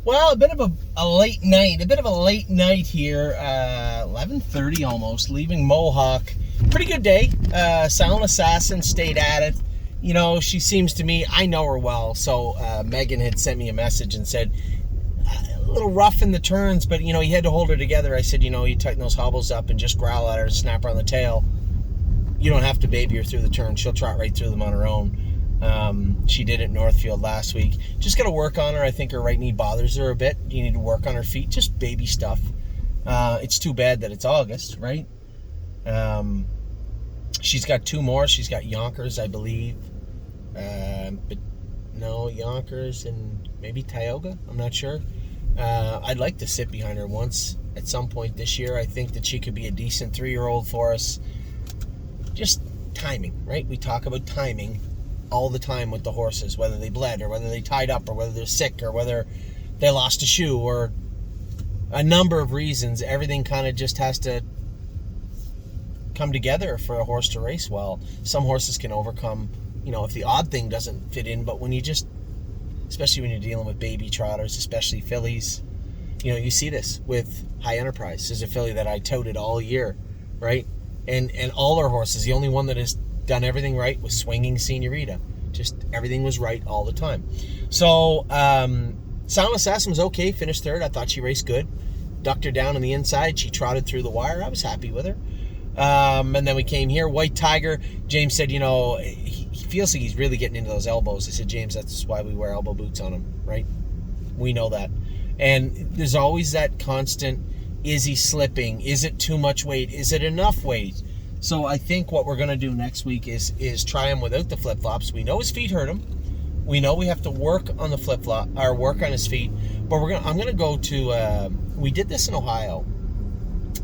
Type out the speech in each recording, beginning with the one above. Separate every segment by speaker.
Speaker 1: Well, a bit of a late night here, 11:30 almost, leaving Mohawk. Pretty good day. Silent Assassin stayed at it. You know, she seems to me, I know her well, so Megan had sent me a message and said, a little rough in the turns, but, you know, you had to hold her together. I said, you know, you tighten those hobbles up and just growl at her, snap her on the tail. You don't have to baby her through the turn. She'll trot right through them on her own. She did at Northfield last week. Just got to work on her. I think her right knee bothers her a bit. You need to work on her feet. Just baby stuff. It's too bad that it's August, right? She's got two more. She's got Yonkers, I believe. But no, Yonkers and maybe Tioga. I'm not sure. I'd like to sit behind her once at some point this year. I think that she could be a decent 3-year-old for us. Just timing, right? We talk about timing all the time with the horses, whether they bled or whether they tied up or whether they're sick or whether they lost a shoe or a number of reasons. Everything kind of just has to come together for a horse to race well. Some horses can overcome, you know, if the odd thing doesn't fit in, but when you just, especially when you're dealing with baby trotters, especially fillies, you know, you see this with High Enterprise. There's a filly that I touted all year, right? And all our horses, the only one that has done everything right was Swinging Senorita. Just everything was right all the time. So Silent Assassin was okay, finished third. I thought she raced good. Ducked her down on the inside. She trotted through the wire. I was happy with her. And then we came here. White Tiger. James said, you know, he feels like he's really getting into those elbows. I said, James, that's why we wear elbow boots on him, right? We know that. And there's always that constant, is he slipping? Is it too much weight? Is it enough weight? So I think what we're going to do next week is try him without the flip-flops. We know his feet hurt him. We know we have to work on the flip-flop, or work on his feet. But I'm going to go to, we did this in Ohio.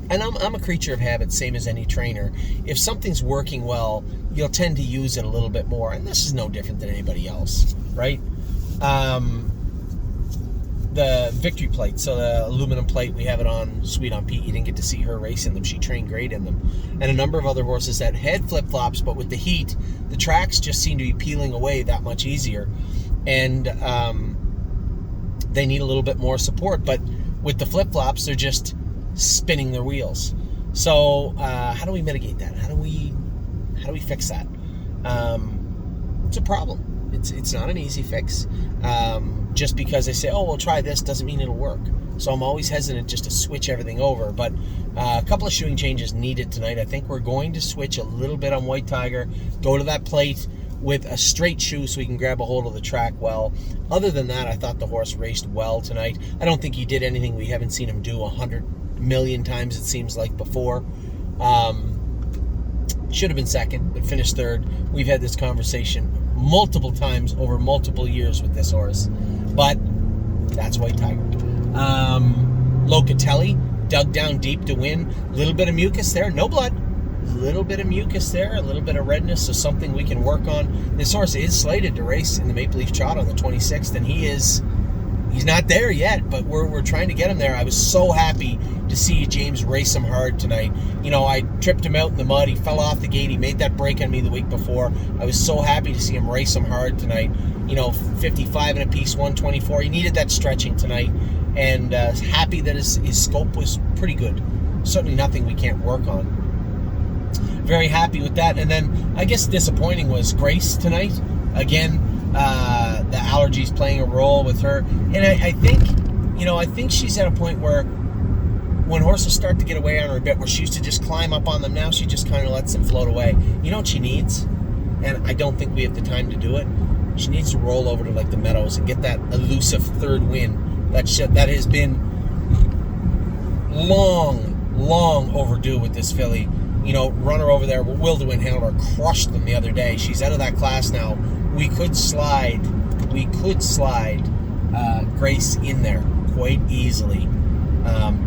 Speaker 1: And I'm a creature of habit, same as any trainer. If something's working well, you'll tend to use it a little bit more. And this is no different than anybody else, right? The victory plate, so the aluminum plate, we have it on Sweet on Pete. You didn't get to see her race in them. She trained great in them. And a number of other horses that had flip-flops, but with the heat, the tracks just seem to be peeling away that much easier. And they need a little bit more support. But with the flip-flops, they're just spinning their wheels. So how do we mitigate that? How do we fix that? It's a problem. It's not an easy fix. Just because they say, oh, we'll try this, doesn't mean it'll work. So I'm always hesitant just to switch everything over. But a couple of shoeing changes needed tonight. I think we're going to switch a little bit on White Tiger, go to that plate with a straight shoe so he can grab a hold of the track well. Other than that, I thought the horse raced well tonight. I don't think he did anything we haven't seen him do 100 million times, it seems like, before. Should have been second, but finished third. We've had this conversation multiple times over multiple years with this horse. But that's White Tiger. Locatelli dug down deep to win. A little bit of mucus there, no blood. A little bit of mucus there, a little bit of redness, so something we can work on. This horse is slated to race in the Maple Leaf Trot on the 26th, and he's not there yet, but we're trying to get him there. I was so happy to see James race him hard tonight. You know, I tripped him out in the mud. He fell off the gate. He made that break on me the week before. I was so happy to see him race him hard tonight. You know, 55 and a piece, 124. He needed that stretching tonight, and happy that his scope was pretty good. Certainly nothing we can't work on. Very happy with that. And then I guess disappointing was Grace tonight. Again, the allergies playing a role with her. And I think she's at a point where when horses start to get away on her a bit, where she used to just climb up on them, now she just kind of lets them float away. You know what she needs? And I don't think we have the time to do it. She needs to roll over to like the Meadows and get that elusive third win. That has been long overdue with this filly. You know, run her over there. Will DeWin Handler crushed them the other day. She's out of that class now. We could slide Grace in there quite easily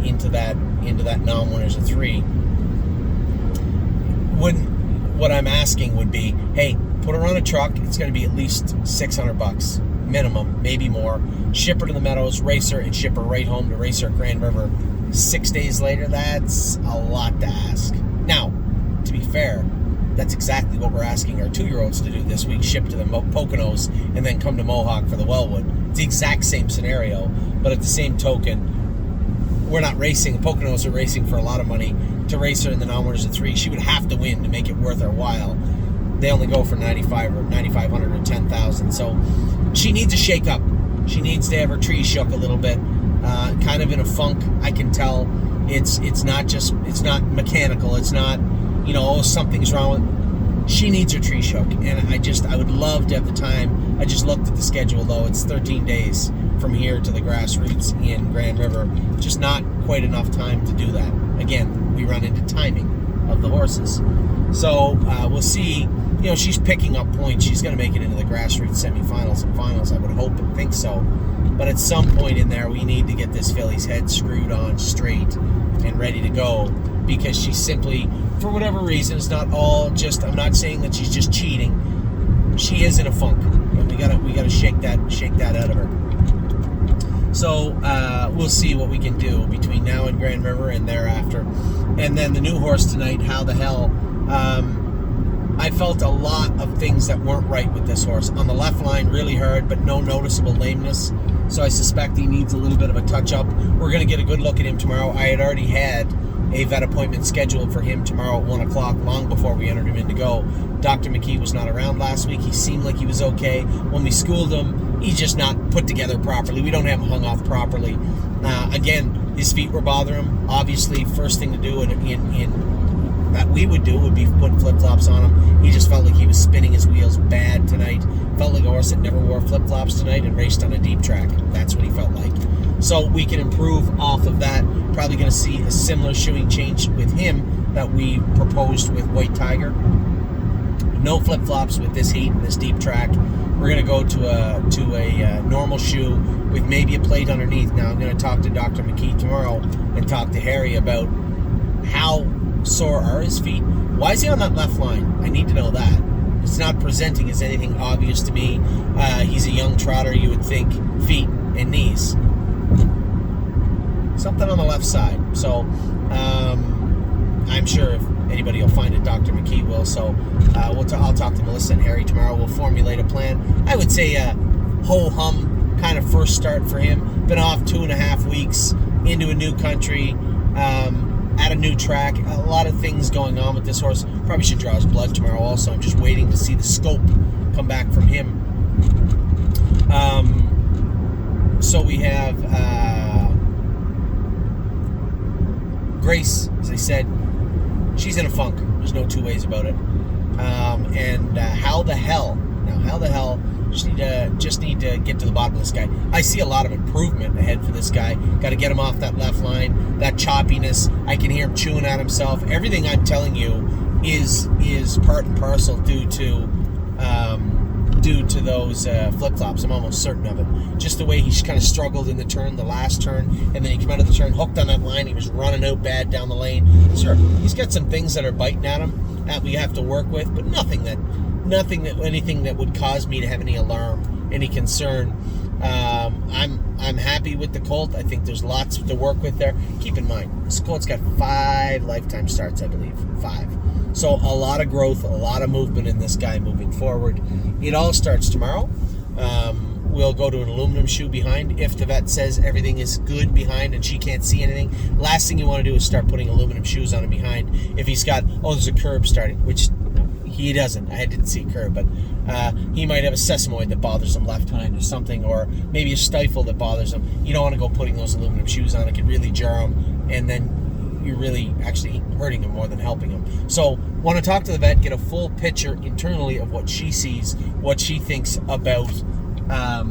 Speaker 1: into that non-winners of 3. What I'm asking would be, hey, put her on a truck. It's going to be at least $600 minimum, maybe more. Ship her to the Meadows, race her, and ship her right home to race her at Grand River 6 days later. That's a lot to ask. Now, to be fair, that's exactly what we're asking our 2-year-olds to do this week. Ship to the Poconos and then come to Mohawk for the Wellwood. It's the exact same scenario, but at the same token, we're not racing. Poconos are racing for a lot of money to race her in the non-winners of 3. She would have to win to make it worth our while. They only go for 9,500 or 10,000. So she needs a shake up. She needs to have her tree shook a little bit. Kind of in a funk, I can tell. It's not mechanical. It's not, something's wrong with. She needs her tree shook, and I would love to have the time. I just looked at the schedule though. It's 13 days from here to the grassroots in Grand River. Just not quite enough time to do that. Again, we run into timing of the horses. So we'll see. She's picking up points. She's going to make it into the grassroots semifinals and finals. I would hope and think so. But at some point in there, we need to get this filly's head screwed on straight and ready to go, because she's simply, for whatever reason, it's not all just. I'm not saying that she's just cheating. She is in a funk, and we gotta shake that out of her. So we'll see what we can do between now and Grand River and thereafter. And then the new horse tonight, How the Hell. I felt a lot of things that weren't right with this horse. On the left line, really hard, but no noticeable lameness. So I suspect he needs a little bit of a touch-up. We're going to get a good look at him tomorrow. I had already had a vet appointment scheduled for him tomorrow at 1 o'clock, long before we entered him in to go. Dr. McKee was not around last week. He seemed like he was okay. When we schooled him, he's just not put together properly. We don't have him hung off properly. Again, his feet were bothering him. Obviously, first thing to do that we would do would be put flip-flops on him. He just felt like he was spinning his wheels bad tonight. Felt like a horse that never wore flip-flops tonight and raced on a deep track. That's what he felt like. So we can improve off of that. Probably going to see a similar shoeing change with him that we proposed with White Tiger. No flip-flops with this heat and this deep track. We're going to go to a normal shoe with maybe a plate underneath. Now I'm going to talk to Dr. McKee tomorrow and talk to Harry about how sore are his feet. Why is he on that left line? I need to know that. It's not presenting as anything obvious to me. He's a young trotter. You would think feet and knees. Something on the left side. So I'm sure if anybody will find it, Dr. McKee will. So I'll talk to Melissa and Harry tomorrow. We'll formulate a plan. I would say a ho-hum kind of first start for him. Been off 2.5 weeks into a new country. At a new track, a lot of things going on with this horse. Probably should draw his blood tomorrow also. I'm just waiting to see the scope come back from him. So we have Grace, as I said, she's in a funk. There's no two ways about it. And How the Hell. Now, How the Hell, just need to get to the bottom of this guy. I see a lot of improvement ahead for this guy. Got to get him off that left line, that choppiness. I can hear him chewing at himself. Everything I'm telling you is part and parcel due to those flip-flops. I'm almost certain of it. Just the way he kind of struggled in the last turn, and then he came out of the turn, hooked on that line. He was running out bad down the lane. Sure, he's got some things that are biting at him that we have to work with, but anything that would cause me to have any alarm, any concern. I'm happy with the colt. I think there's lots to work with there. Keep in mind, this colt's got 5 lifetime starts, I believe. 5. So a lot of growth, a lot of movement in this guy moving forward. It all starts tomorrow. We'll go to an aluminum shoe behind. If the vet says everything is good behind and she can't see anything, last thing you want to do is start putting aluminum shoes on him behind. If he's got, there's a curb starting, which he doesn't. I didn't see a curb, but he might have a sesamoid that bothers him left hind or something, or maybe a stifle that bothers him. You don't want to go putting those aluminum shoes on. It could really jar him, and then you're really actually hurting him more than helping him. So want to talk to the vet, get a full picture internally of what she sees, what she thinks about How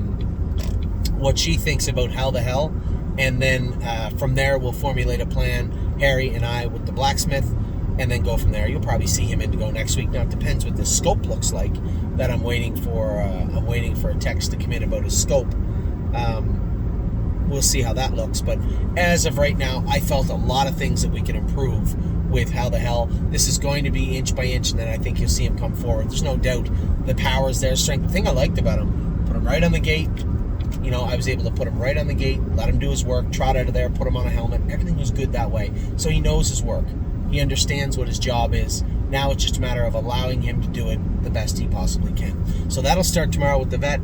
Speaker 1: the Hell, and then from there we'll formulate a plan, Harry and I, with the blacksmith, and then go from there. You'll probably see him in to go next week. Now it depends what the scope looks like. That I'm waiting for a text to come in about his scope. We'll see how that looks. But as of right now, I felt a lot of things that we can improve with How the Hell. This is going to be inch by inch, and then I think you'll see him come forward. There's no doubt the power's there, strength. The thing I liked about him, put him right on the gate. I was able to put him right on the gate, let him do his work, trot out of there, put him on a helmet. Everything was good that way. So he knows his work. He understands what his job is. Now it's just a matter of allowing him to do it the best he possibly can. So that'll start tomorrow with the vet.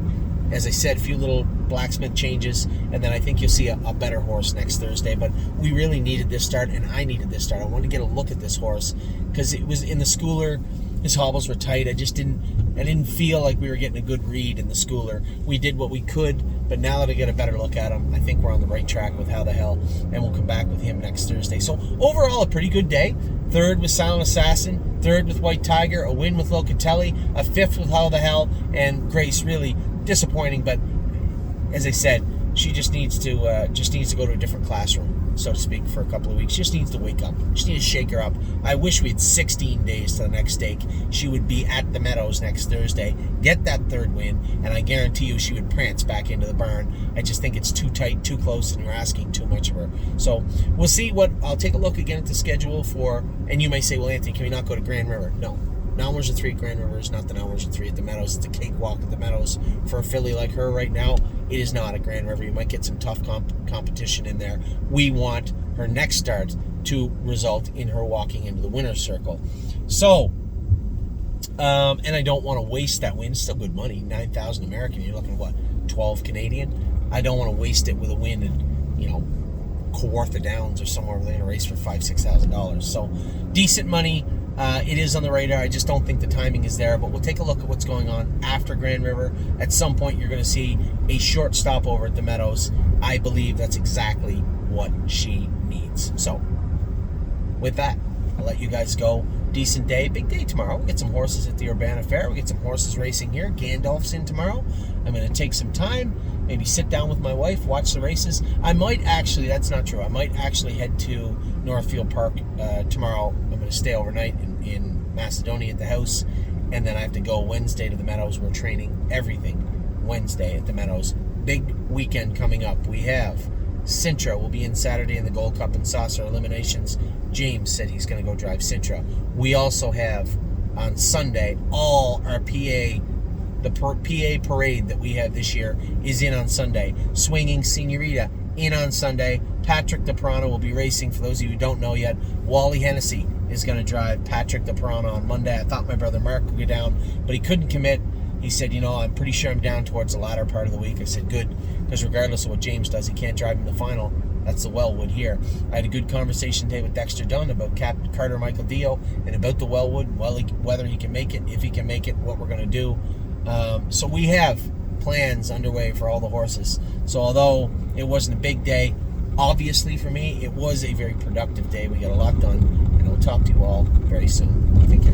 Speaker 1: As I said, a few little blacksmith changes, and then I think you'll see a better horse next Thursday. But we really needed this start, and I needed this start. I wanted to get a look at this horse because it was in the schooler. His hobbles were tight. I didn't feel like we were getting a good read in the schooler. We did what we could, but now that I get a better look at him, I think we're on the right track with How the Hell, and we'll come back with him next Thursday. So overall, a pretty good day. Third with Silent Assassin, third with White Tiger, a win with Locatelli, a fifth with How the Hell, and Grace. Really disappointing, but as I said, she just needs to go to a different classroom, so to speak, for a couple of weeks. Just needs to wake up. Just need to shake her up. I wish we had 16 days to the next stake. She would be at the Meadows next Thursday, get that third win, and I guarantee you she would prance back into the barn. I just think it's too tight, too close, and you're asking too much of her. So we'll see I'll take a look again at the schedule for, and you may say, well, Anthony, can we not go to Grand River? No. Nowhere's a 3 at Grand River is not the Nowhere's a 3 at the Meadows. It's a cakewalk at the Meadows. For a filly like her right now, it is not at Grand River. You might get some tough competition in there. We want her next start to result in her walking into the winner's circle. So, and I don't want to waste that win. It's still good money, 9,000 American. You're looking at what, 12 Canadian? I don't want to waste it with a win in, Kawartha Downs or somewhere where they're going to race for $5,000, $6,000. So, decent money. It is on the radar. I just don't think the timing is there, but we'll take a look at what's going on after Grand River. At some point, you're going to see a short stopover at the Meadows. I believe that's exactly what she needs. So, with that, I'll let you guys go. Decent day. Big day tomorrow. We get some horses at the Urbana Fair. We get some horses racing here. Gandalf's in tomorrow. I'm going to take some time, maybe sit down with my wife, watch the races. I might actually, that's not true, I might actually head to Northfield Park tomorrow. I'm going to stay overnight in Macedonia at the house, and then I have to go Wednesday to the Meadows. We're training everything Wednesday at the Meadows. Big weekend coming up. We have Sintra will be in Saturday in the Gold Cup and Saucer Eliminations. James said he's going to go drive Sintra. We also have on Sunday all our the PA parade that we have this year is in on Sunday. Swinging Senorita in on Sunday. Patrick DePrano will be racing. For those of you who don't know yet, Wally Hennessy is going to drive Patrick DePrano on Monday. I thought my brother Mark would go down, but he couldn't commit. He said, I'm pretty sure I'm down towards the latter part of the week. I said, good, because regardless of what James does, he can't drive in the final. That's the Wellwood here. I had a good conversation today with Dexter Dunn about Captain Carter Michael Dio and about the Wellwood, whether he can make it, if he can make it, what we're going to do. So we have plans underway for all the horses. So although it wasn't a big day, obviously for me, it was a very productive day. We got a lot done, and I'll talk to you all very soon. Take care.